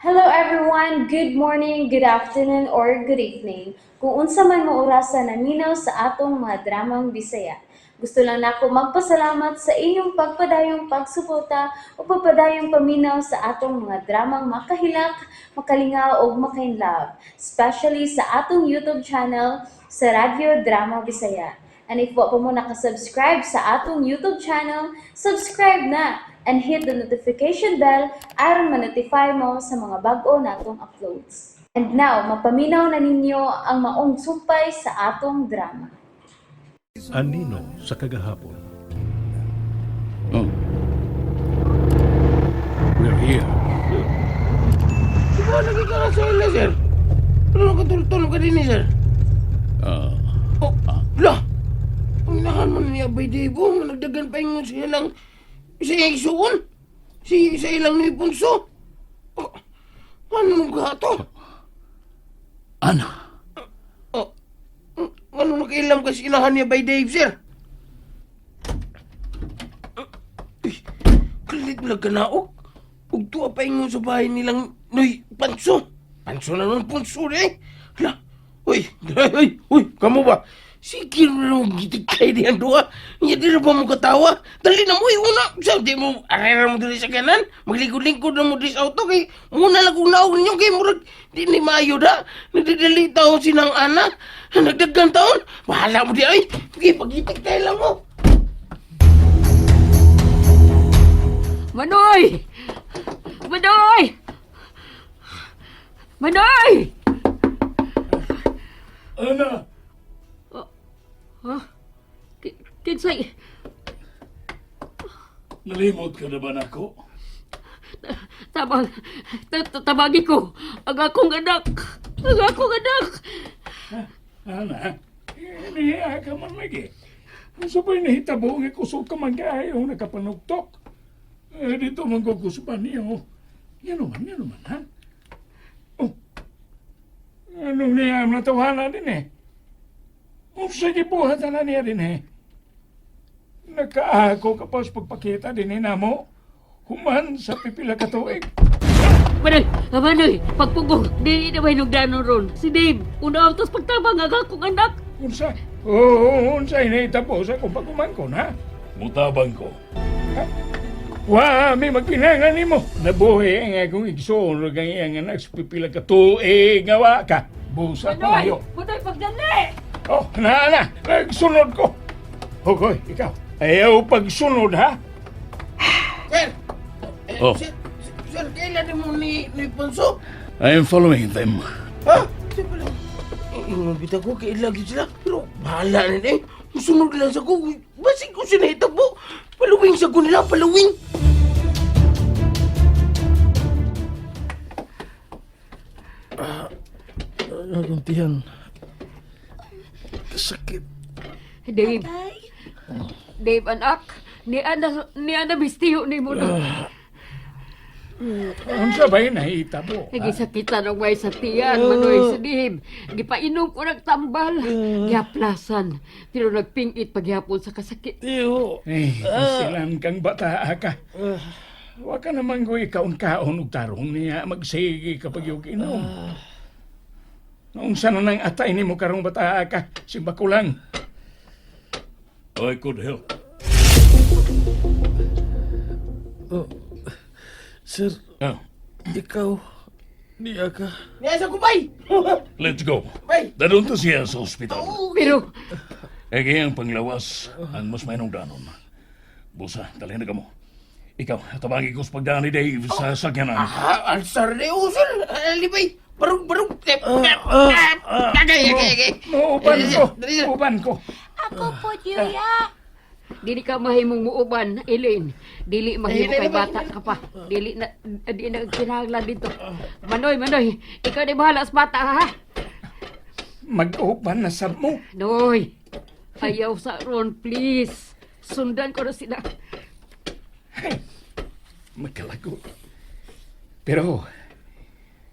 Hello everyone, good morning, good afternoon, or good evening. Kung unsa man mo orasan naminaw sa atong mga dramang Bisaya. Gusto lang nako magpasalamat sa inyong pagpadayong pagsuporta o pagpadayong paminaw sa atong mga dramang makahilak, makalingaw o makainlove, especially sa atong YouTube channel sa Radyo Drama Bisaya. And if wa pa mo nakasubscribe sa atong YouTube channel, subscribe na and hit the notification bell aron ma-notify mo sa mga bag-o natong uploads. And now, mapaminaw na ninyo ang maong sumpay sa atong drama. Anino sa kagahapon. Oh, We're here. Di ba nagkikala sa ila, sir? Ano nakatulog ka din eh, sir? ah, Oh, la! Ang inahan man niya, Bay Debo, nagdagan pa yung siya lang sa isuon. Sa ilang ni Punso. Oh, ano ka to? Ana, Oh, ano nakailam ka sa inahan niya, Bay Dave, sir? Uy, kalit lang ka naok. Ug tuwa pa yung sa bahay nilang Noy Panso. Panso na nun, Punso eh. La, uy, kamu ba? Sige na lang gitig kayo diyan doa. Hindi na ba mo katawa? Dali na mo, una. Sa di mo, arera mo dali sa kanan. Magligod-lingkod na mo dali sa auto. Kay, muna lang kung naon ninyo. Kay, murag, di ni maayo da. Nagdadali taon sinang anak. Nagdagan taon. Bahala mo di ay. Sige, pagitig tayo lang mo. Manoy! Manoy! Manoy! Ana! Ha? Kinsay? Nalimot ka na ba nako? Tabagi ko. Ang akong anak. Ang akong anak. Ana, nihiya ka man lagi. Sa pa'y nahitabo nga kusog ka man kaayaw nakapanugtok. Dito man ko kusupan niyo. Yan naman, ha? Oh, anong niya natawanan din eh? Kung sige buhat na niya din eh. Nakaako ka pa sa pagpakita din eh namo. Human sa pipila ka tuig. Manoy, pagpugong. Di na may nugdanon ron. Si Dave, una ang tos pagtabang ang akong anak. Unsa? Oo, unsay nahitabo sa kung pagkuman ko na. Mutabang ko. Ha? Wa, may magpinangan ni mo. Nabuhi ang akong igsoon ro kang iyang anak sa pipila ka tuig ngawa ka. Busa ko Manoy, layo. Manoy, pagdali! Oh, na, nagsunod ko. Hoy, ikaw. Ayaw pagsunod, ha? Sir! Oh. Sir, kailan mo ni Punso? I am following them. Ha? Sir, pala. Ingon kita ko, kailan sila. Pero bahala na eh. Musunod lang sa ko. Basig ko siya nahitabo. Paluwing sa ko nila, paluwing. Naguntihan. Kasakit. Dave. Dave, anak. Ni ana bistiyo ni mo na. Unsa ba yun nahitabo? Nagisakitan ang way sa tiyan, Manoy, sa Dave. Gipainom ko nagtambal. Giaplasan. Pero nagpingit paghapon sa kasakit. Iyo. Silang kang bata ka. Wa ka naman ko ikaon-kaon og tarong niya magsige kapag yung inom. Noong sana nang atay ni mo karong bata ka, simba ko lang. I could help. Oh, sir, ikaw, niya ka. Nasa ko, bay! Let's go. Bay! Dadun to siya sa ospital. Pero, Ang panglawas, ang mas mainong danon. Busa, dalhin na ka mo. Ikaw, tabangin ko sa pagdaan ni Dave sa sakyanan. Alsar de usul! Alibay! Barug! Agay! Uban ko. Ako po, Julia. dili ka mahimong muuban, Elaine. Dili mahimo kay Elaine, bata ka pa. Di na kinahanglan dito. Manoy, ikaw di bahala sa bata, ha? Mag-uban na sab mo. Noy, ayaw sa ron, please. Sundan ko na sila. Magkalago. Pero,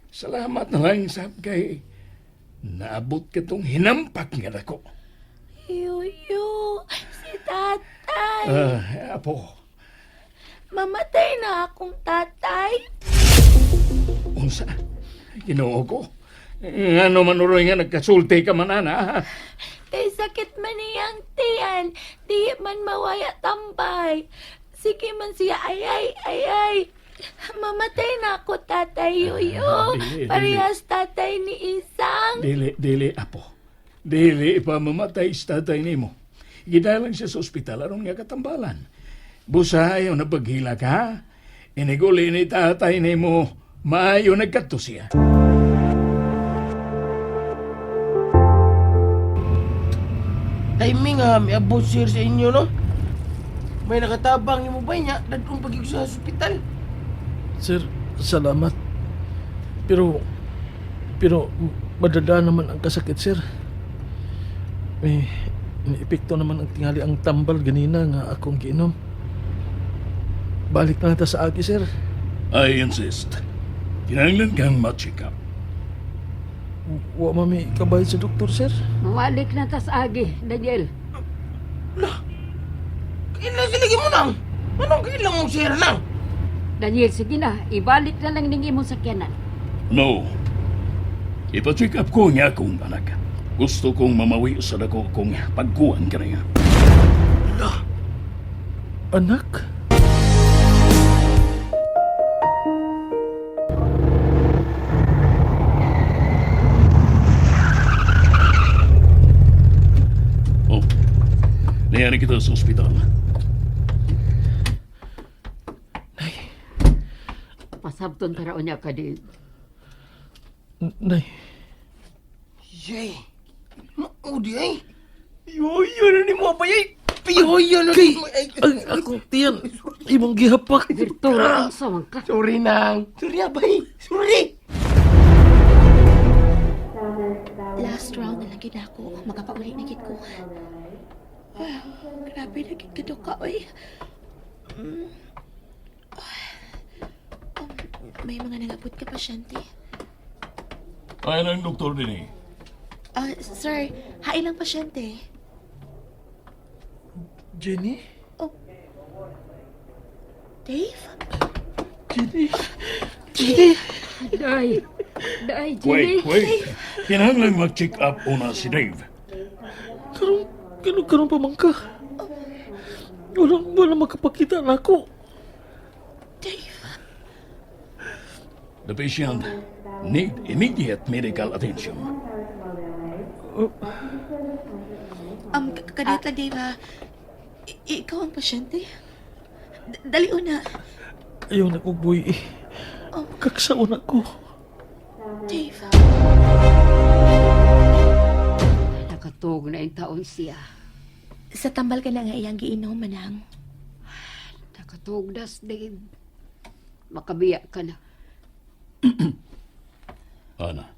salamat na lang sab kay naabot ka tong hinampak nga dako. Yuyu, si tatay. Apo, Mamatay na akong tatay. Unsa? Ginoo ko. Ano man uroy nga nagkasulti ka man, ana? Kay sakit man niyang tiyan, di man mawaya tambay. Sige man siya, ayay. Mamatay na ako, Tatay Yuyo. Dili. Parehas tatay ni Isang. Dili, apo. Dili pa mamatay sa tatay nimo. Gidalang siya sa ospital aron nga katambalan. Busayo na paghila ka. Iniguli ni tatay nimo, maayo nagkadto siya. Timing nga, may abot sir sa inyo, no? May nakatabang ni mo ba niya? Dadong pag sa hospital. Sir, salamat. Pero madada naman ang kasakit, sir. May epekto naman ang tingali ang tambal ganina nga akong giinom. Balik na nata sa aki, sir. I insist. Kinahanglan kang ma-check up. Wa mami kabay sa doktor, sir. Malik na tas agi, Daniel. Kailan silagi mo nang? Anong kailan mo sir nang? Daniel, sige na. Ibalik na lang ning imong sakyanan. No. Ipa-check up ko niya akong anak. Gusto kong mamawi sa dako kong pagkuhan ka na nga. Anak? Oh, nayari kita sa ospital. Pasabton taraon niya ka din. Nay, Yay. Maudi ay. Yoyo na ni mo ba yay? Yoyo na kay ni mo ay. ang akong tiyan imong gihapak. Virtual ang sawang ka. Sorry nang. Sorry abay. Sorry. Last round na lang gid ako. Makapauli na gid ko. Grabe na gid kaduka, oy. May mga nangabot ka pasyente. Ay, ng doktor din eh. Sir, hain lang pasyente. Jenny? Dave? Jenny? Day, Jenny. Wait. Kinahanglan mag-check up una si Dave. Karon pa man ka. Wala makapakita na ako. Dave? The patient need immediate medical attention. Kadit lang, Dave, ha? Ikaw ang pasyente? Dali una. Ayaw na kong buhay eh. Kaksaon ako. Dave. Nakatog na yung taon siya. Sa tambal ka na nga iyang giinom, manang. Nakatog das, Dave. Makabiya ka na. Ana,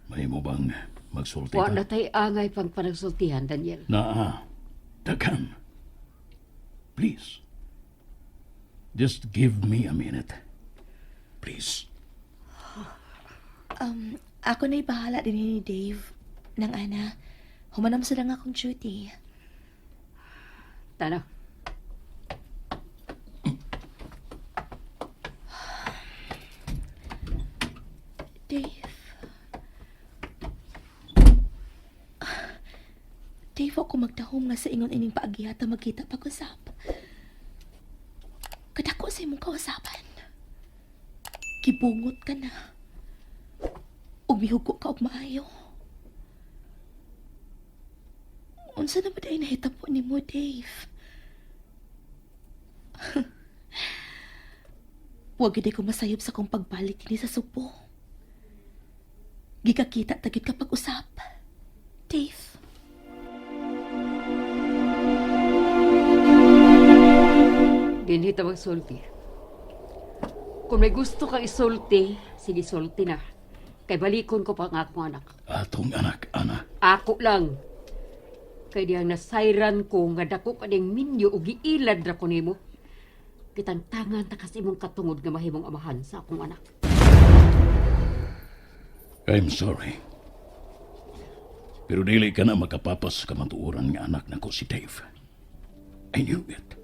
may mo bang magsulti Wa ka? na tayo angay pang panagsultihan, Daniel. Dagan. Please. Just give me a minute. Please. Ako na'y bahala din ni Dave. Nang ana, humanam sa lang akong duty. Tana. Dave. Dave, ako magdahom nga sa ingon ining paagyata magkita pag-usap. Kadako sa imong kausapan. Kibungot ka na. Ug mihugo ka og maayo. Unsa na ba dahil nahitabo ni mo, Dave? Huwag gid ko masayop sa kong pagbalik ni sa Subo. Gikakita tagid ka pag-usap. Dave. Dinhita magsulti. Kung may gusto kang isulti, sige sulti na. Kay balikon ko pa ang akong anak. Atong anak, Ana. Ako lang. Kay diyang nasayran ko nga dako ka ding minyo o giilad ra ko nimo. Kitang tangan ta kasi imong katungod nga mahimong amahan sa akong anak. I'm sorry. Pero dili ka na makapapas kamatuoran nga anak na ko si Dave. I knew it.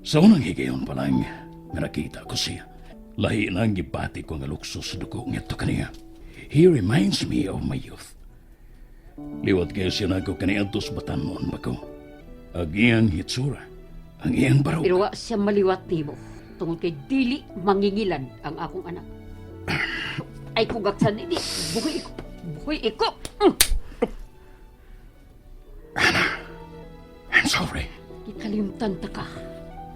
Sa unang higayon pa lang, nga nakita ko siya. Lahi na ang gibati ko nga luksos dugo ngito kaniya. He reminds me of my youth. Liwat kayo siya na ako kaniadtos batanon ba ko. Ang iyang hitsura, ang iyang baro. Pero wa siya maliwat nimo. Tungod kay dili mangingilan ang akong anak. Ay kugaksan ini. Buhay iko. Buhay iko. I'm sorry. Ikalimtan ta ka.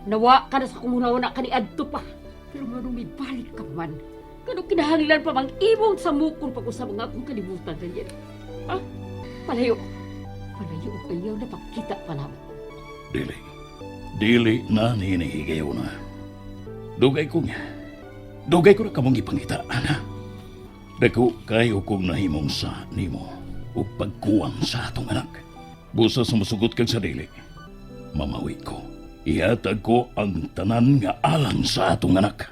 Nawa ka na sa kumunaw-na ka ni Adto pa. Pero manong may balik ka man. Kano kinahanglan pa mang imong sa mukon pag-usap nga akong kalimutan na yan. Ha? Palayo. Palayo o ayaw na pagkita pa naman. Dili. Dili na ninihigayaw na. Dugay ko nga. Dugay ko na kamong ipangitaan ha. Dako kayo kong nahimong sa nimo o pagkuwang sa atong anak. Busa sumusugot kang sa dili. Mamawi ko. Ihatag ko ang tanan nga alang sa atong anak.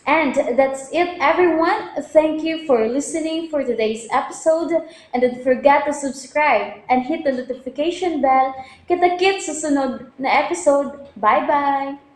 And that's it, everyone. Thank you for listening for today's episode. And don't forget to subscribe and hit the notification bell. Kita-kits sa sunod na episode. Bye-bye!